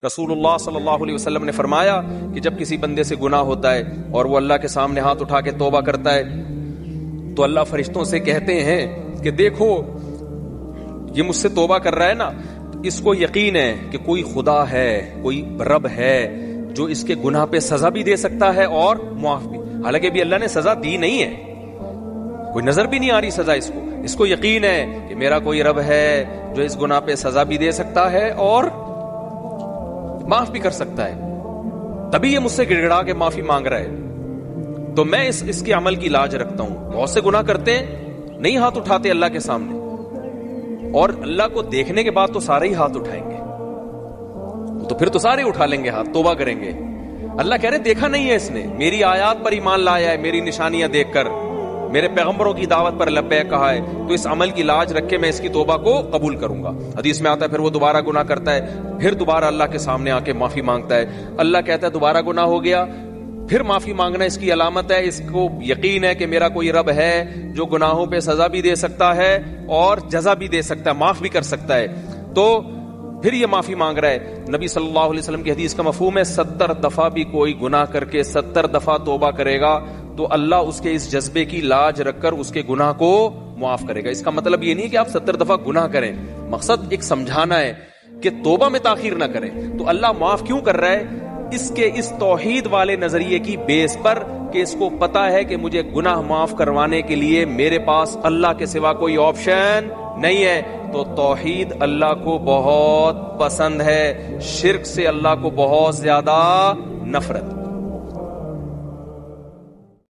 رسول اللہ صلی اللہ علیہ وسلم نے فرمایا کہ جب کسی بندے سے گناہ ہوتا ہے اور وہ اللہ کے سامنے ہاتھ اٹھا کے توبہ کرتا ہے تو اللہ فرشتوں سے کہتے ہیں کہ دیکھو یہ مجھ سے توبہ کر رہا ہے نا، اس کو یقین ہے کہ کوئی خدا ہے، کوئی رب ہے جو اس کے گناہ پہ سزا بھی دے سکتا ہے اور معاف بھی. حالانکہ ابھی اللہ نے سزا دی نہیں ہے، کوئی نظر بھی نہیں آ رہی سزا اس کو یقین ہے کہ میرا کوئی رب ہے جو اس گناہ پہ سزا بھی دے سکتا ہے اور معاف بھی کر سکتا ہے، تبھی یہ مجھ سے گڑ گڑا کے معافی مانگ رہا ہے. تو میں اس کے عمل کی لاج رکھتا ہوں. بہت سے گناہ کرتے ہیں، نہیں ہاتھ اٹھاتے اللہ کے سامنے، اور اللہ کو دیکھنے کے بعد تو سارے ہی ہاتھ اٹھائیں گے، تو پھر تو سارے اٹھا لیں گے ہاتھ، توبہ کریں گے. اللہ کہہ رہے دیکھا نہیں ہے اس نے، میری آیات پر ایمان لایا ہے، میری نشانیاں دیکھ کر، میرے پیغمبروں کی دعوت پر لبیک کہا ہے، تو اس عمل کی لاج رکھ کے میں اس کی توبہ کو قبول کروں گا. حدیث میں آتا ہے پھر وہ دوبارہ گناہ کرتا ہے، پھر دوبارہ اللہ کے سامنے آ کے معافی مانگتا ہے. اللہ کہتا ہے دوبارہ گناہ ہو گیا، پھر معافی مانگنا اس کی علامت ہے، اس کو یقین ہے کہ میرا کوئی رب ہے جو گناہوں پہ سزا بھی دے سکتا ہے اور جزا بھی دے سکتا ہے، معاف بھی کر سکتا ہے. تو پھر یہ معافی مانگ رہا ہے. نبی صلی اللہ علیہ وسلم کی حدیث کا مفہوم ہے 70 دفعہ بھی کوئی گناہ کر کے 70 دفعہ توبہ کرے گا تو اللہ اس کے اس جذبے کی لاج رکھ کر اس کے گناہ کو معاف کرے گا. اس کا مطلب یہ نہیں کہ آپ 70 دفعہ گناہ کریں، مقصد ایک سمجھانا ہے کہ توبہ میں تاخیر نہ کریں. تو اللہ معاف کیوں کر رہا ہے؟ اس کے اس توحید والے نظریے کی بیس پر کہ اس کو پتا ہے کہ مجھے گناہ معاف کروانے کے لیے میرے پاس اللہ کے سوا کوئی آپشن نہیں ہے. تو توحید اللہ کو بہت پسند ہے، شرک سے اللہ کو بہت زیادہ نفرت.